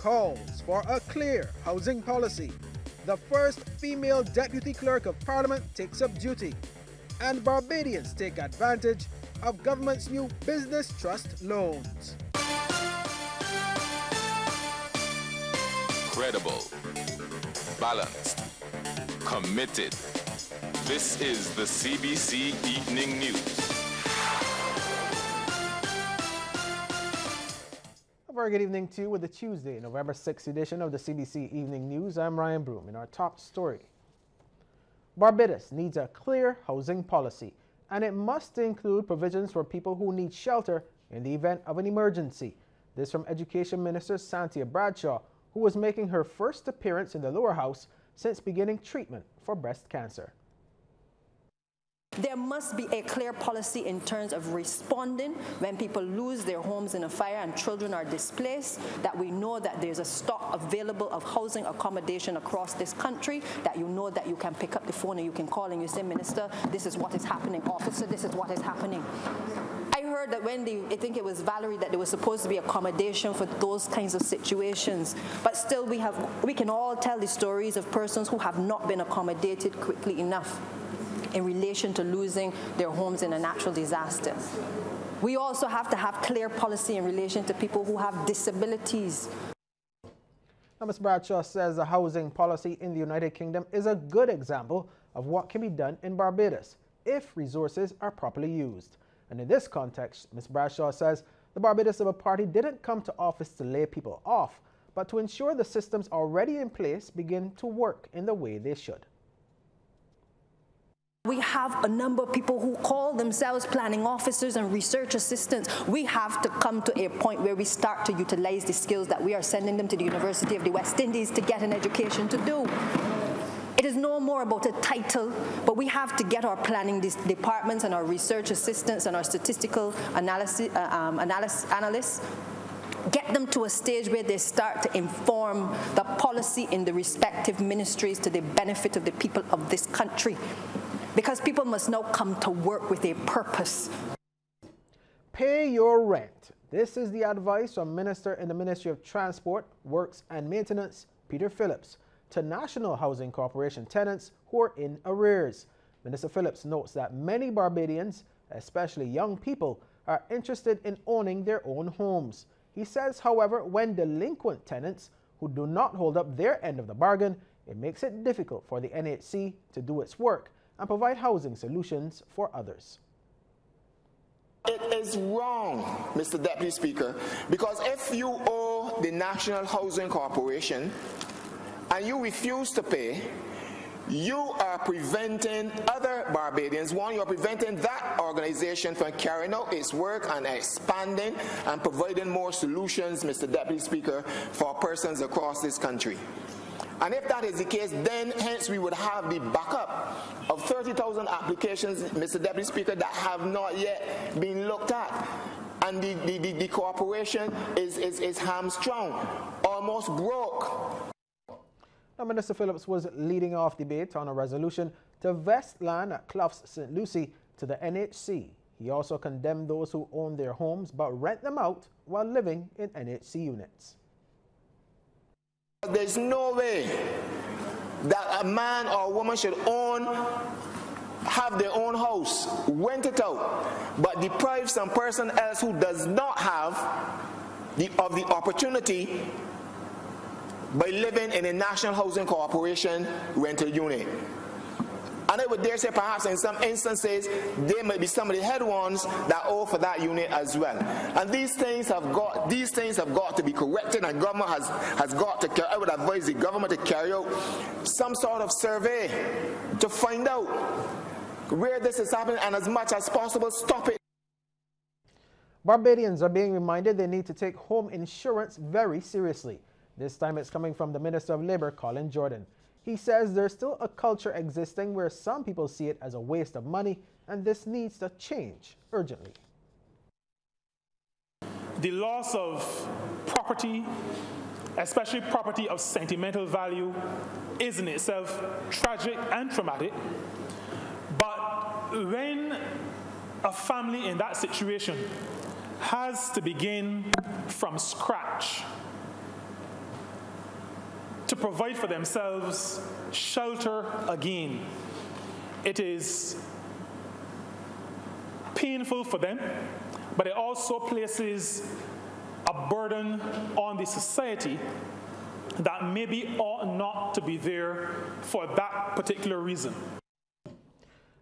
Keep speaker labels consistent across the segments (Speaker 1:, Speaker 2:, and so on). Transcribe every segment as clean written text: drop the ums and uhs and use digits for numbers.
Speaker 1: calls for a clear housing policy. The first female Deputy Clerk of Parliament takes up duty. And Barbadians take advantage of government's new business trust loans.
Speaker 2: Credible, balanced, committed. This is the CBC Evening News.
Speaker 1: A very good evening to you with the Tuesday, November 6th edition of the CBC Evening News. I'm Ryan Broom. In our top story, Barbados needs a clear housing policy, and it must include provisions for people who need shelter in the event of an emergency. This from Education Minister Cynthia Bradshaw, who was making her first appearance in the lower house since beginning treatment for breast cancer.
Speaker 3: There must be a clear policy in terms of responding when people lose their homes in a fire and children are displaced, that we know that there's a stock available of housing accommodation across this country, that you know that you can pick up the phone and you can call and you say, Minister, this is what is happening. Officer, this is what is happening. I heard that when I think it was Valerie, that there was supposed to be accommodation for those kinds of situations. But still we can all tell the stories of persons who have not been accommodated quickly enough in relation to losing their homes in a natural disaster. We also have to have clear policy in relation to people who have disabilities.
Speaker 1: Now, Ms. Bradshaw says the housing policy in the United Kingdom is a good example of what can be done in Barbados if resources are properly used. And in this context, Ms. Bradshaw says the Barbados Labour Party didn't come to office to lay people off, but to ensure the systems already in place begin to work in the way they should.
Speaker 3: We have a number of people who call themselves planning officers and research assistants. We have to come to a point where we start to utilize the skills that we are sending them to the University of the West Indies to get an education to do. It is no more about a title, but we have to get our planning departments and our research assistants and our statistical analysts, get them to a stage where they start to inform the policy in the respective ministries to the benefit of the people of this country. Because people must now come to work with a purpose.
Speaker 1: Pay your rent. This is the advice from Minister in the Ministry of Transport, Works and Maintenance, Peter Phillips, to National Housing Corporation tenants who are in arrears. Minister Phillips notes that many Barbadians, especially young people, are interested in owning their own homes. He says, however, when delinquent tenants who do not hold up their end of the bargain, it makes it difficult for the NHC to do its work and provide housing solutions for others.
Speaker 4: It is wrong, Mr. Deputy Speaker, because if you owe the National Housing Corporation and you refuse to pay, you are preventing other Barbadians, you're preventing that organization from carrying out its work and expanding and providing more solutions, Mr. Deputy Speaker, for persons across this country. And if that is the case, then hence we would have the backup of 30,000 applications, Mr. Deputy Speaker, that have not yet been looked at. And the corporation is hamstrung, almost broke.
Speaker 1: Now, Minister Phillips was leading off debate on a resolution to vest land at Clough's St. Lucie to the NHC. He also condemned those who own their homes but rent them out while living in NHC units.
Speaker 4: There's no way that a man or a woman should have their own house, rent it out, but deprive some person else who does not have of the opportunity by living in a National Housing Corporation rental unit. And I would dare say perhaps in some instances there might be some of the head ones that owe for that unit as well. And these things have got to be corrected, and government has got to, I would advise the government to carry out some sort of survey to find out where this is happening and as much as possible stop it.
Speaker 1: Barbadians are being reminded they need to take home insurance very seriously. This time it's coming from the Minister of Labour, Colin Jordan. He says there's still a culture existing where some people see it as a waste of money, and this needs to change urgently.
Speaker 5: The loss of property, especially property of sentimental value, is in itself tragic and traumatic. But when a family in that situation has to begin from scratch to provide for themselves shelter again. It is painful for them, but it also places a burden on the society that maybe ought not to be there for that particular reason.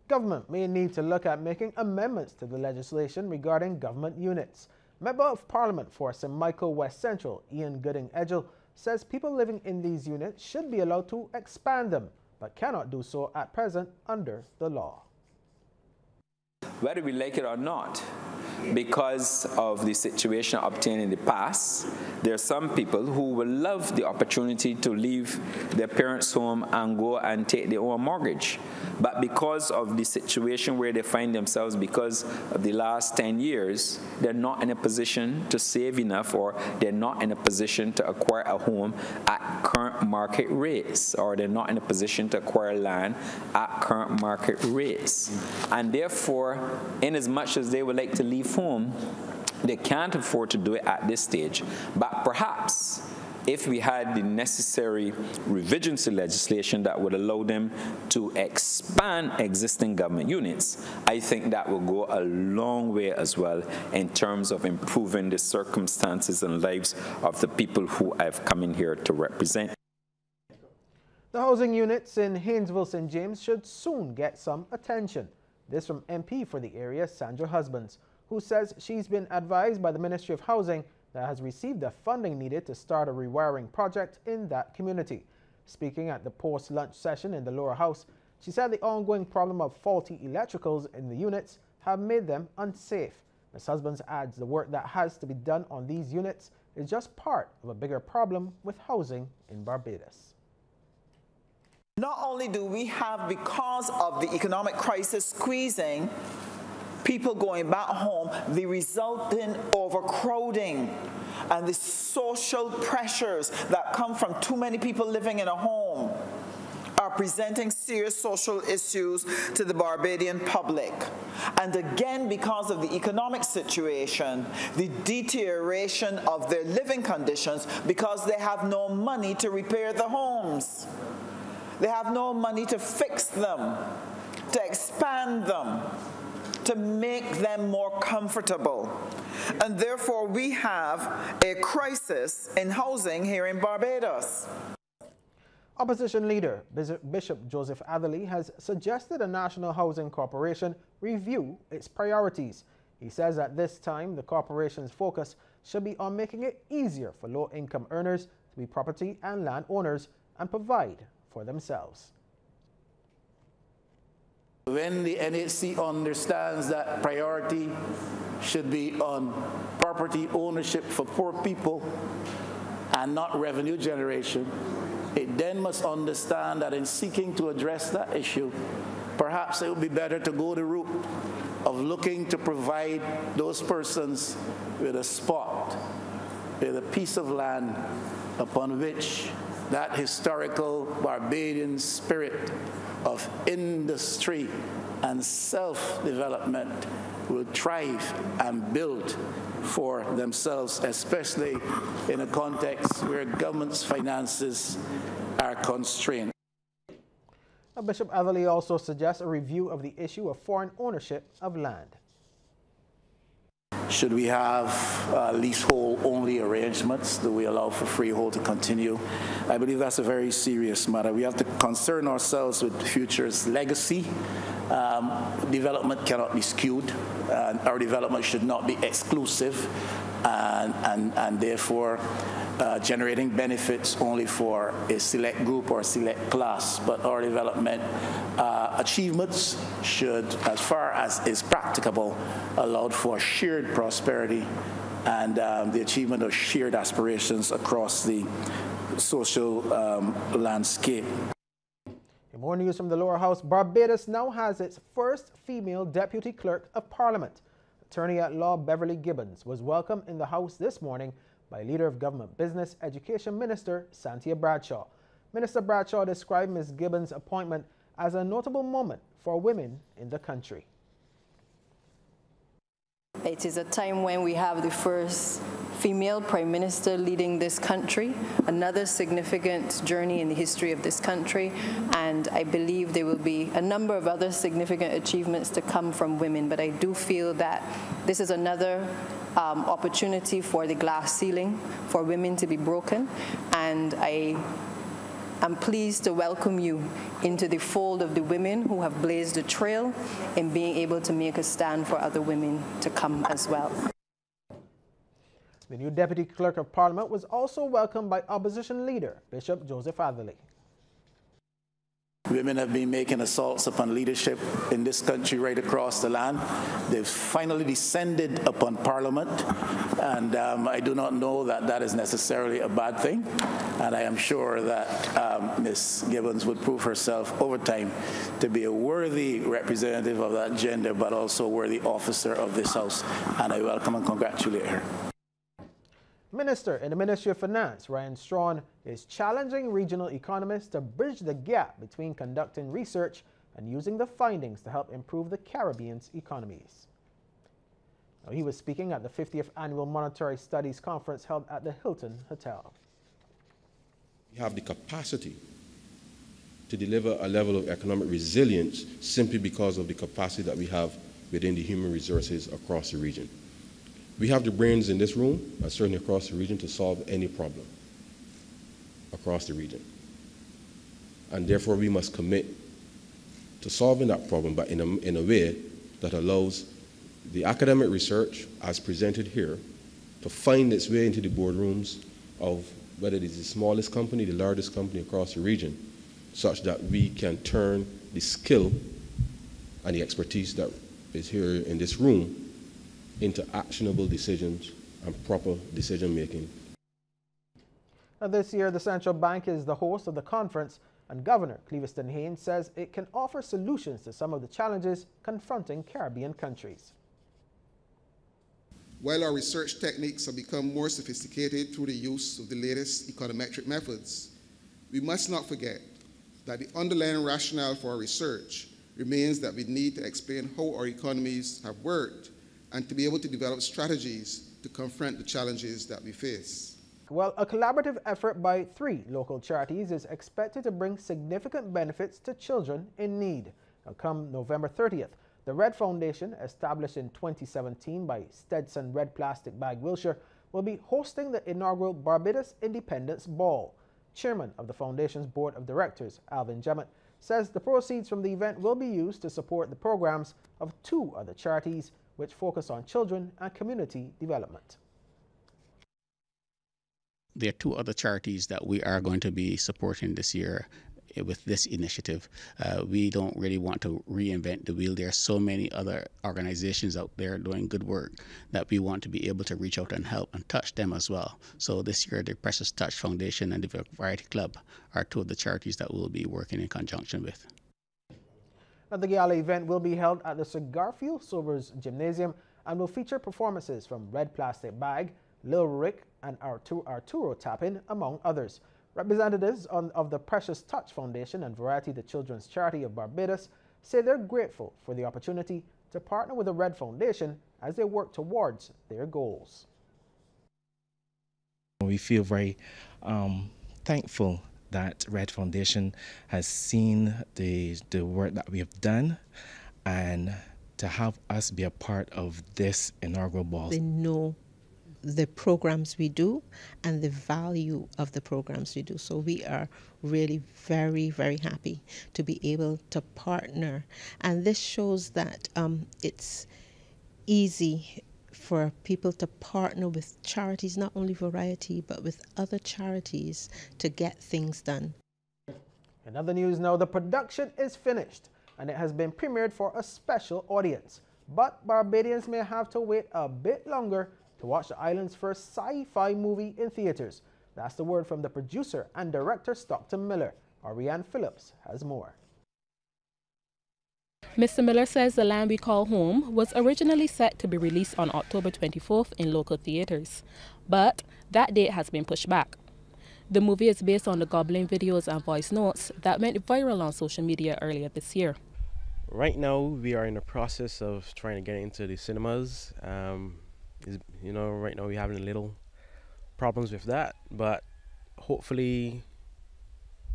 Speaker 1: Government may need to look at making amendments to the legislation regarding government units. Member of Parliament for St. Michael West Central, Ian Gooding-Edgell, says people living in these units should be allowed to expand them, but cannot do so at present under the law.
Speaker 6: Whether we like it or not, because of the situation obtained in the past, there are some people who will love the opportunity to leave their parents' home and go and take their own mortgage. But because of the situation where they find themselves, because of the last 10 years, they're not in a position to save enough, or they're not in a position to acquire a home at current market rates, or they're not in a position to acquire land at current market rates. And therefore, in as much as they would like to leave home, they can't afford to do it at this stage. But perhaps if we had the necessary revisions to legislation that would allow them to expand existing government units, I think that will go a long way as well in terms of improving the circumstances and lives of the people who I've come in here to represent.
Speaker 1: The housing units in Haynesville St. James should soon get some attention. This from MP for the area, Sandra Husbands, who says she's been advised by the Ministry of Housing that has received the funding needed to start a rewiring project in that community. Speaking at the post-lunch session in the lower house, she said the ongoing problem of faulty electricals in the units have made them unsafe. Ms. Husbands adds the work that has to be done on these units is just part of a bigger problem with housing in Barbados.
Speaker 7: Not only do we have, because of the economic crisis squeezing people going back home, the resulting overcrowding and the social pressures that come from too many people living in a home are presenting serious social issues to the Barbadian public. And again, because of the economic situation, the deterioration of their living conditions, because they have no money to repair the homes. They have no money to fix them, to expand them, to make them more comfortable. And therefore, we have a crisis in housing here in Barbados.
Speaker 1: Opposition leader Bishop Joseph Atherley has suggested a National Housing Corporation review its priorities. He says at this time the corporation's focus should be on making it easier for low-income earners to be property and land owners and provide for themselves.
Speaker 8: When the NHC understands that priority should be on property ownership for poor people and not revenue generation, it then must understand that in seeking to address that issue, perhaps it would be better to go the route of looking to provide those persons with a spot, with a piece of land upon which that historical Barbadian spirit of industry and self-development will thrive and build for themselves, especially in a context where government's finances are constrained.
Speaker 1: Now, Bishop Atherley also suggests a review of the issue of foreign ownership of land.
Speaker 8: Should we have leasehold-only arrangements? Do we allow for freehold to continue? I believe that's a very serious matter. We have to concern ourselves with the future's legacy. Development cannot be skewed. Our development should not be exclusive and therefore generating benefits only for a select group or a select class. But our development achievements should, as far as is practicable, allow for shared prosperity and the achievement of shared aspirations across the social landscape.
Speaker 1: In more news from the lower house, Barbados now has its first female deputy clerk of parliament. Attorney-at-law Beverly Gibbons was welcomed in the house this morning by Leader of Government Business Education Minister Santia Bradshaw. Minister Bradshaw described Ms. Gibbons' appointment as a notable moment for women in the country.
Speaker 3: It is a time when we have the first female prime minister leading this country, another significant journey in the history of this country, and I believe there will be a number of other significant achievements to come from women, but I do feel that this is another opportunity for the glass ceiling for women to be broken, and I'm pleased to welcome you into the fold of the women who have blazed a trail in being able to make a stand for other women to come as well.
Speaker 1: The new Deputy Clerk of Parliament was also welcomed by Opposition Leader Bishop Joseph Atherley.
Speaker 8: Women have been making assaults upon leadership in this country right across the land. They've finally descended upon Parliament, and I do not know that that is necessarily a bad thing. And I am sure that Ms. Gibbons would prove herself over time to be a worthy representative of that gender, but also a worthy officer of this House. And I welcome and congratulate her.
Speaker 1: Minister in the Ministry of Finance, Ryan Strawn, is challenging regional economists to bridge the gap between conducting research and using the findings to help improve the Caribbean's economies. Now, he was speaking at the 50th Annual Monetary Studies Conference held at the Hilton Hotel.
Speaker 9: We have the capacity to deliver a level of economic resilience simply because of the capacity that we have within the human resources across the region. We have the brains in this room, and certainly across the region, to solve any problem across the region. And therefore, we must commit to solving that problem, but in a way that allows the academic research, as presented here, to find its way into the boardrooms of whether it is the smallest company, the largest company across the region, such that we can turn the skill and the expertise that is here in this room into actionable decisions and proper decision making.
Speaker 1: Now, this year, the Central Bank is the host of the conference, and Governor Cleviston Haynes says it can offer solutions to some of the challenges confronting Caribbean countries.
Speaker 10: While our research techniques have become more sophisticated through the use of the latest econometric methods, we must not forget that the underlying rationale for our research remains that we need to explain how our economies have worked and to be able to develop strategies to confront the challenges that we face.
Speaker 1: Well, a collaborative effort by 3 local charities is expected to bring significant benefits to children in need. Now, come November 30th, the Red Foundation, established in 2017 by Stetson Red Plastic Bag Wilshire, will be hosting the inaugural Barbados Independence Ball. Chairman of the Foundation's Board of Directors, Alvin Jemmett, says the proceeds from the event will be used to support the programs of 2 other charities which focus on children and community development.
Speaker 11: There are 2 other charities that we are going to be supporting this year with this initiative. We don't really want to reinvent the wheel. There are so many other organizations out there doing good work that we want to be able to reach out and help and touch them as well. So this year, the Precious Touch Foundation and the Variety Club are 2 of the charities that we'll be working in conjunction with.
Speaker 1: Now, the gala event will be held at the Sir Garfield Sobers Gymnasium and will feature performances from Red Plastic Bag, Lil Rick, and Arturo Tapin, among others. Representatives of the Precious Touch Foundation and Variety, the children's charity of Barbados, say they're grateful for the opportunity to partner with the Red Foundation as they work towards their goals.
Speaker 12: We feel very thankful that Red Foundation has seen the work that we have done, and to have us be a part of this inaugural ball.
Speaker 13: They know the programs we do and the value of the programs we do. So we are really very, very happy to be able to partner. And this shows that it's easy for people to partner with charities, not only Variety, but with other charities to get things done.
Speaker 1: In other news now, the production is finished and it has been premiered for a special audience. But Barbadians may have to wait a bit longer to watch the island's first sci-fi movie in theaters. That's the word from the producer and director Stockton Miller. Ariane Phillips has more.
Speaker 14: Mr. Miller says The Land We Call Home was originally set to be released on October 24th in local theaters, but that date has been pushed back. The movie is based on the Goblin videos and voice notes that went viral on social media earlier this year.
Speaker 15: Right now, we are in the process of trying to get into the cinemas. Right now we're having a little problems with that, but hopefully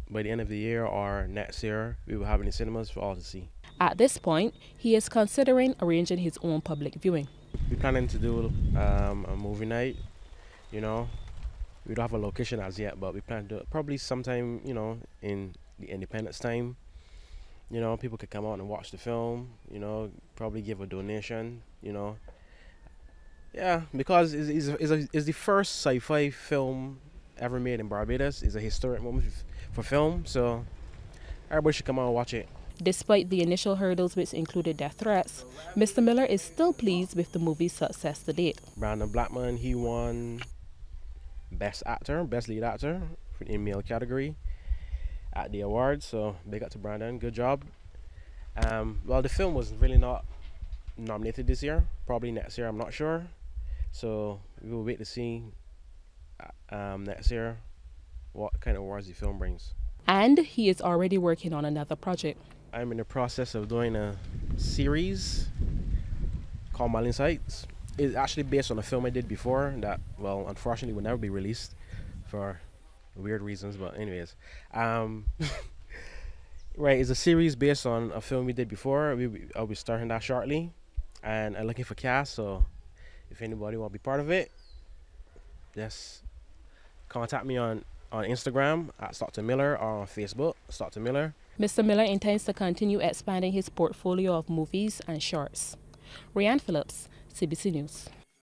Speaker 15: by the end of the year or next year, we will have it in cinemas for all to see.
Speaker 14: At this point, he is considering arranging his own public viewing.
Speaker 15: We're planning to do a movie night, you know. We don't have a location as yet, but we plan to do it probably sometime, you know, in the Independence time. You know, people could come out and watch the film, you know, probably give a donation, you know. Yeah, because it's the first sci-fi film ever made in Barbados. It's a historic moment for film, so everybody should come out and watch it.
Speaker 14: Despite the initial hurdles, which included death threats, Mr. Miller is still pleased with the movie's success to date.
Speaker 15: Brandon Blackman, he won Best Actor, Best Lead Actor in male category at the awards, so big up to Brandon, good job. Well, the film was really not nominated this year, probably next year, I'm not sure. So we will wait to see next year what kind of awards the film brings.
Speaker 14: And he is already working on another project.
Speaker 15: I'm in the process of doing a series called Marlin Sights. It's actually based on a film I did before that, well, unfortunately will never be released for weird reasons, but anyways. Right, it's a series based on a film we did before. I'll be starting that shortly, and I'm looking for cast, so if anybody want to be part of it, just contact me on Instagram at Dr. Miller or on Facebook, Dr. Miller.
Speaker 14: Mr. Miller intends to continue expanding his portfolio of movies and shorts. Rianne Phillips, CBC News.